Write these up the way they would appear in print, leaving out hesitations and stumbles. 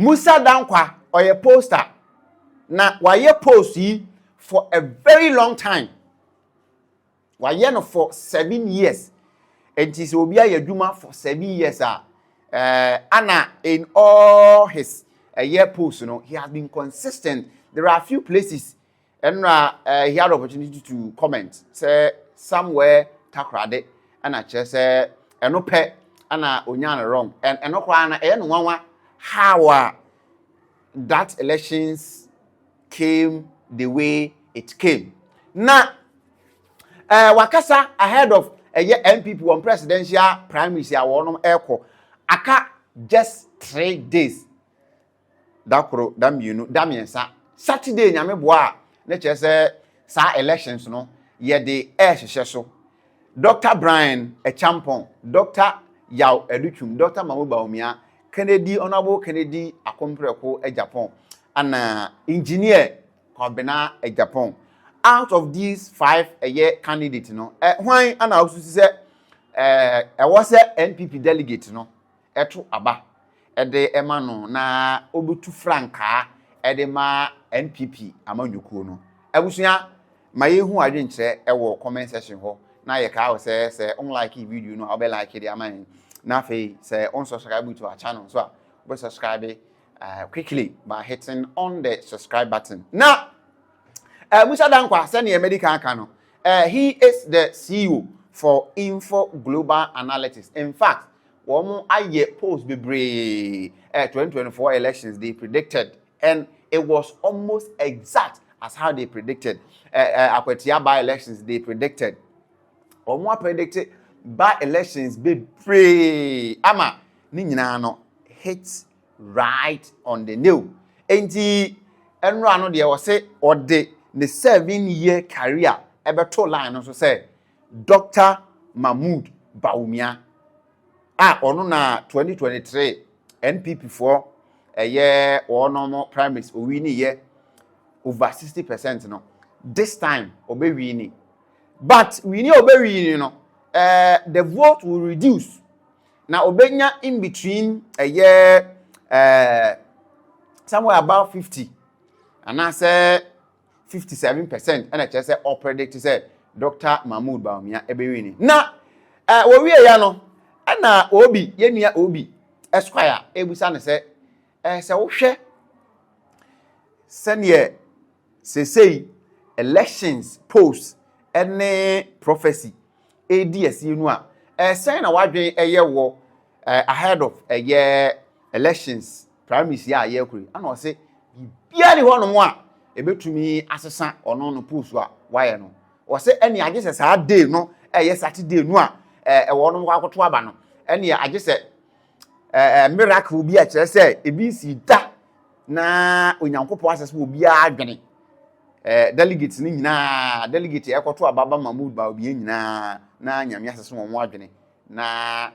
Musah Danquah or a pollster. Now, why you post for a very long time? Why you for 7 years? And this will be a Juma for 7 years. Anna, in all his year posts, he has been consistent. There are a few places, and he had opportunity to comment. Say somewhere takrade, and I just say, and no pet, and onyana wrong, and no kwana, and one how that elections came the way it came. Now, Wakasa ahead of a year MPP on presidential primaries, I want echo. Aka just 3 days. Dakro, Damiensa. Saturday, Nyame boa. Nature say, sa elections, no, ye de air so. Dr. Brian, a champon, Dr. Yao Educhum, Dr. Bawumia, Kennedy, Honorable Kennedy, a compreko, a Japan, and engineer, Corbina, a Japan. Out of these 5 a year candidates, why and I also say, I was a NPP delegate, eto aba ede emano na obutu franka ede ma NPP amanyukuo no abusua mayehu adwenkyere ewo comment section ho na ye ka wo say on like video no obe like the aman na fe say on subscribe to our channel so we subscribe quickly by hitting on the subscribe button. Now Musah Danquah send your medical aka no he is the CEO for Info Global Analytics. In fact, Woman aye post bebre 2024 elections they predicted, and it was almost exact as how they predicted. Akwetia by elections they predicted. Woman predicted by elections bebre ama ni nyina no hits right on the nail. Enti enro no de was say or the 7-year career ebeto line also say Dr. Mahmoud Bawumia. Ono na 2023 NPP for a year or normal primaries or winning year over 60% no. This time obe winning. But we need obe winning the vote will reduce. Now obenya in between a year somewhere about 50. And I say 57% and I just say all predict say Dr. Mahmoud Bawumia ebe winning. Now we are no ana obi yenua obi esquire ebusa ne se wo hwe senior say elections post any prophecy ads you say na wadwen eye wo ahead of a year elections primaries ya ye kuri ana o say bia ni ho no mo a ebetumi asesa ono no post a why no o say any agese sa day no Saturday no a wono kwa akoto aba no ene agese miracle bi a kire say ebi si da na onyankopon asese obi adwene delegates ni nyina delegate ekoto ababa Mahmoud Bawumia nyina na nyame asese wo adwene na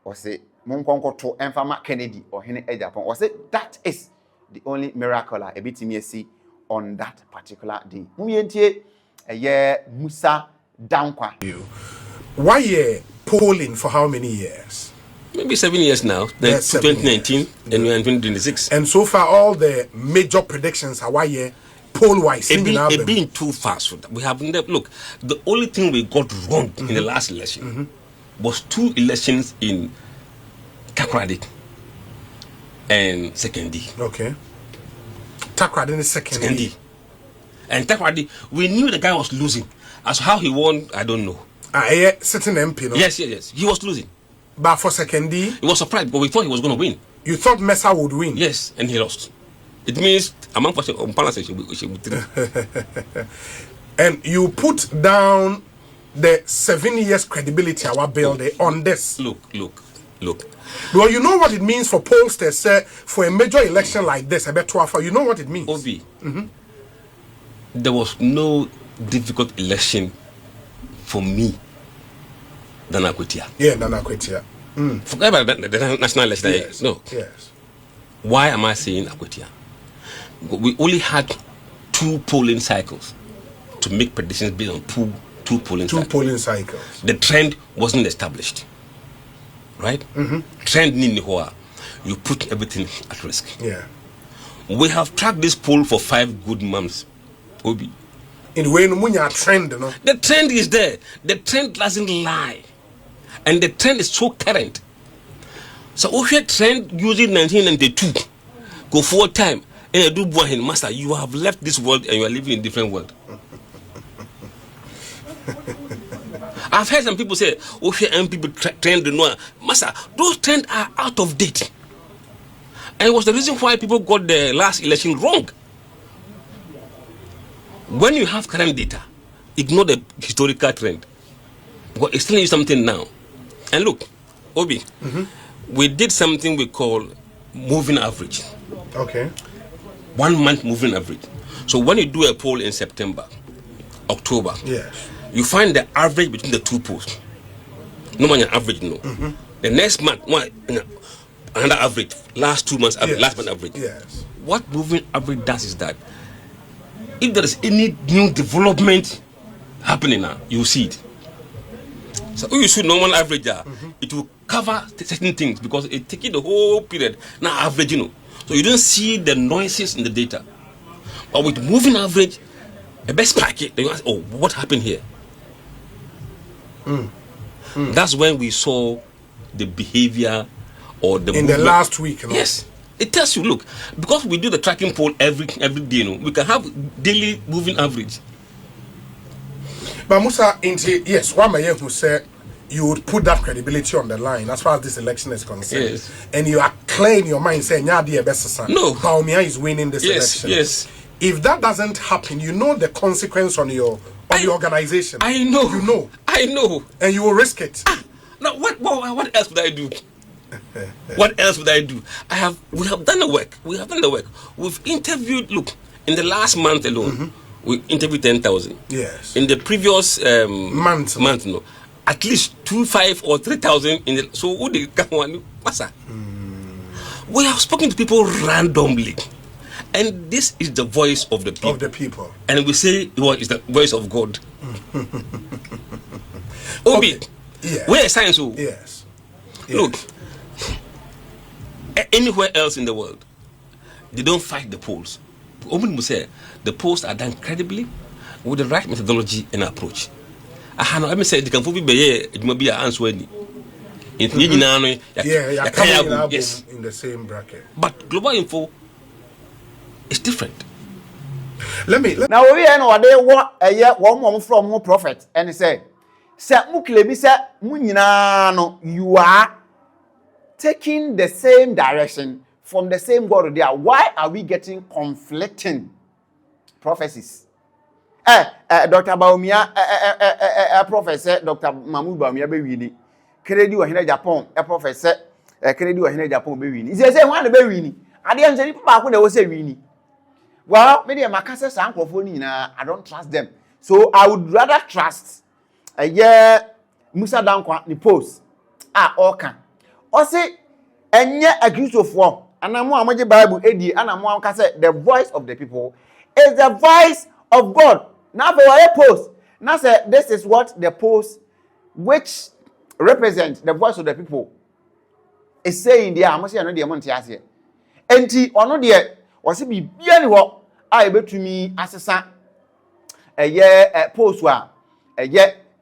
o say monkonkoto emfama Kennedy or hene Japan o say that is the only miracle a bitimi see on that particular day. Mumientie Musah Danquah. Why polling for how many years? Maybe 7 years now. Then 2019 and we're in 2026. And so far, all the major predictions are why poll wise. It being too fast. We have look. The only thing we got wrong in the last election was 2 elections in Takrady and Second D. Okay. Takrady is Second D. And Takrady, we knew the guy was losing. As how he won, I don't know. Sitting MP, no? Yes. He was losing. But for Second D? He was surprised, but we thought he was going to win. You thought Musah would win? Yes, and he lost. It means among us, and you put down the 7 years credibility our building on this. Look. Well, you know what it means for pollsters for a major election like this. You know what it means. Obi. There was no difficult election for me than Akwetia. Yeah, than Akwetia. Forget about the national election. Yes. No. Yes. Why am I saying Akwetia? We only had 2 polling cycles to make predictions based on two polling cycles. The trend wasn't established. Right? Trend nini hoa. you put everything at risk. Yeah. We have tracked this poll for 5 good months, Obi. In the way no munya trend, no. The trend is there. The trend doesn't lie. And the trend is so current. So if you trend using 1992, go forward time, and do boy master, you have left this world and you are living in a different world. I've heard some people say, oh, and people trend the noir. Master, those trends are out of date. And it was the reason why people got the last election wrong. When you have current data, ignore the historical trend. Because it's telling you something now. And look, Obi, we did something we call moving average. Okay. 1 month moving average. So when you do a poll in September, October, yes, you find the average between the 2 polls. No one average, no. The next month, another average. Last 2 months average. Yes. Last month average. Yes. What moving average does is that if there is any new development happening now, you see it. So if you see normal average, it will cover certain things because it takes the whole period. Now average, so you don't see the noises in the data. But with moving average, a best packet, then you ask, oh, what happened here? That's when we saw the behavior or the in movement. the last week, no? Yes. It tells you, look, because we do the tracking poll every day, we can have daily moving average. But Musah, yes, one man who said you would put that credibility on the line as far as this election is concerned. Yes. And you are clear in your mind saying, yeah, dear best son. No. Bawumia is winning this election. Yes. If that doesn't happen, you know the consequence on your organization. I know. You know. I know. And you will risk it. Now, what else would I do? What else would I do? We have done the work. We've interviewed, look, in the last month alone, we interviewed 10,000. Yes. In the previous month, no. At least 2,500 or 3,000 in the, so who did come on? We have spoken to people randomly. And this is the voice of the people. And we say it's the voice of God. Obi, okay. Yes. Where is science? Yes. Look, anywhere else in the world, they don't fight the polls. Obi Musah, the polls are done credibly with the right methodology and approach. Let me say, the can be it might be an answer. Yes, in the same bracket. But global info is different. Let me now we know they want a year one from more prophet and say you are taking the same direction from the same God there. Why are we getting conflicting prophecies? Dr. Bawumia, professor Dr. Mahmoud Bawumia be winning. Kennedy wa hina Japan, professor Kennedy wa hina Japan be winning. He say one be winning. Ade am say people back na wo say winning. Well, me dey makase san crofoni na I don't trust them. So I would rather trust Musah Danquah ni post oka. O say enye agristofo anamu amaje Bible edi anamu anka say the voice of the people is the voice of God. Now for a post, now say this is what the post which represents the voice of the people is saying there. I must say no dey monte ase. Enti ono dey wose bibia ni ho a ebetumi asesa post wa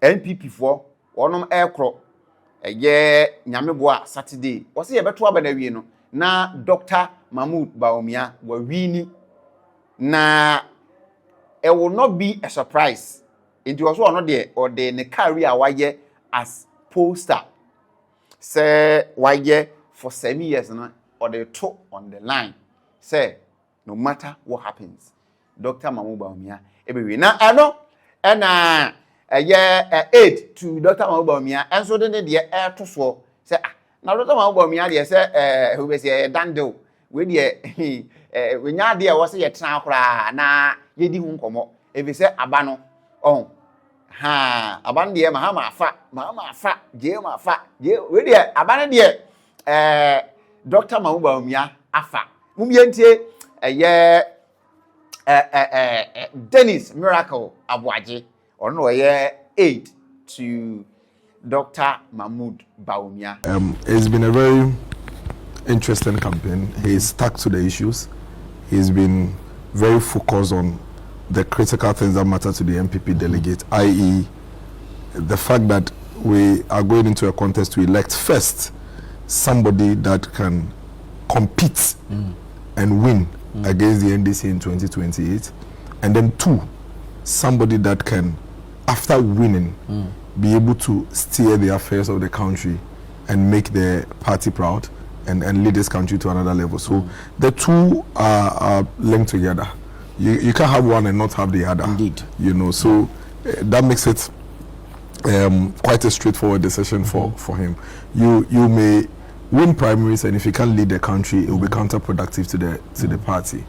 NPP for onom ekro nyameboa Saturday wose ye beto aba na wie no na Dr. Mahmoud Bawumia wa wini na it will not be a surprise. It was one of the or the career why as pollster. Say why for 7 years now or the talk on the line. Say no matter what happens, Dr. Mahmoud Bawumia every now I know and aid to Dr. Mahmoud Bawumia and so then the air to so say now Dr. Mahmoud Bawumia they say who be say dando we the we nya there was say tena kra na yedi hu nkomo ebi se aba no aban de ma afa je we de aban de Dr. Mahmoud Bawumia afa mumyentie Dennis Miracle Abuaje ono aid to Dr. Mahmoud Bawumia. It's been a very interesting campaign. He's stuck to the issues. He's been very focused on the critical things that matter to the MPP delegate, i.e., the fact that we are going into a contest to elect first somebody that can compete and win against the NDC in 2028, and then 2, somebody that can, after winning, be able to steer the affairs of the country and make the party proud and lead this country to another level. So the 2 are linked together. You can't have one and not have the other. Indeed. You know, so that makes it quite a straightforward decision for him. You may win primaries, and if you can't lead the country, it will be counterproductive to the party.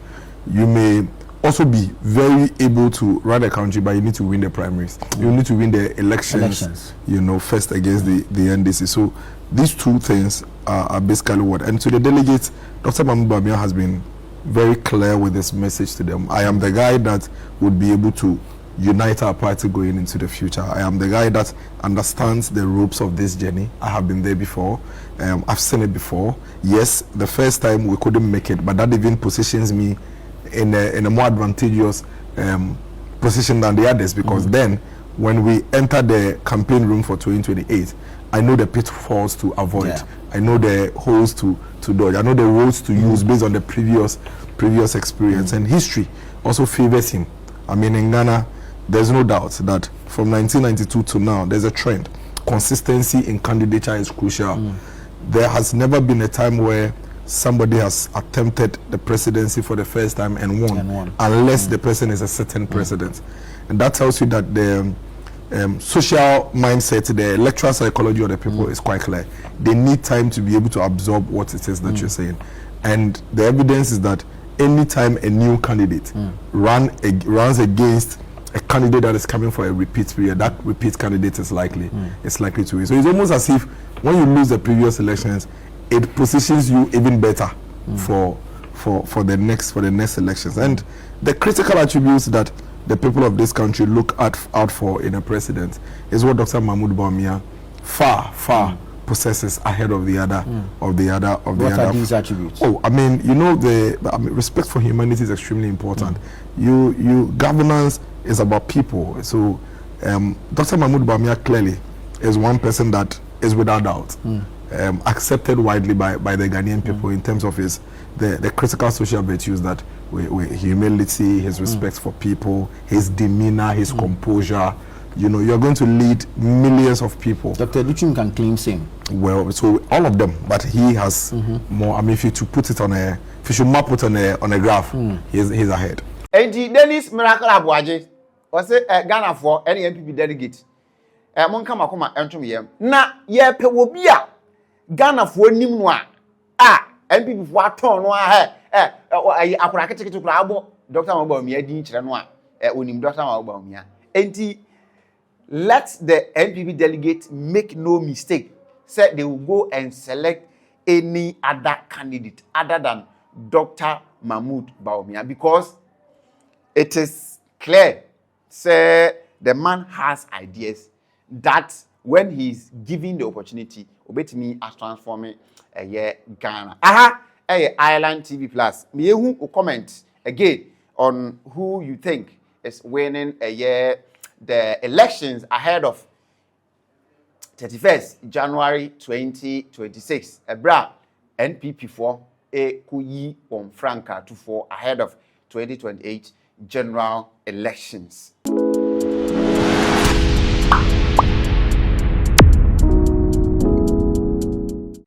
You may also be very able to run the country, but you need to win the primaries. You need to win the elections. You know, first against the NDC. So these 2 things are basically what. And to the delegates, Dr. Mahmoud Bawumia has been very clear with this message to them. I am the guy that would be able to unite our party going into the future. I am the guy that understands the ropes of this journey. I have been there before. I've seen it before. Yes, the first time we couldn't make it, but that even positions me in a more advantageous position than the others, because then when we enter the campaign room for 2028, I know the pitfalls to avoid. I know the holes to dodge. I know the roads to use based on the previous experience. And history also favors him. I mean, in Ghana, there's no doubt that from 1992 to now, there's a trend. Consistency in candidature is crucial. There has never been a time where somebody has attempted the presidency for the first time and won. Unless the person is a certain president. And that tells you that the social mindset, the electoral psychology of the people is quite clear. They need time to be able to absorb what it is that you're saying. And the evidence is that anytime a new candidate runs against a candidate that is coming for a repeat period, that repeat candidate is likely to win. So it's almost as if when you lose the previous elections, it positions you even better for the next elections. And the critical attributes that the people of this country look out for in a president is what Dr. Mahmoud Bawumia far possesses ahead of the other. What are these attributes? Oh, I mean, you know, respect for humanity is extremely important. Governance is about people. So Dr. Mahmoud Bawumia clearly is one person that is without doubt accepted widely by the Ghanaian people in terms of the critical social virtues that humility, his respect for people, his demeanor, his composure. You know, you're going to lead millions of people. Dr. Luchum can claim same. Well, so all of them, but he has more. I mean, if you should map it on a graph, he's ahead. Dennis Miracle Abuaje was Ghana for any MPP delegate. Monka makoma entum yem. Na ye pe wo bia Ghana for nim no a MPP for aton no akura ketekete kura abo Dr. Bawumia din kire no onim Dr. Bawumia. Enti let the MPP delegate make no mistake. Say they will go and select any other candidate other than Dr. Mahmoud Bawumia, because it is clear, say the man has ideas that when he's given the opportunity, obetimi as transforming Ghana. Ireland TV Plus. Me who comment again on who you think is winning the elections ahead of 31st January 2026. Ebra NPP for kuyi on Franca to for ahead of 2028 general elections.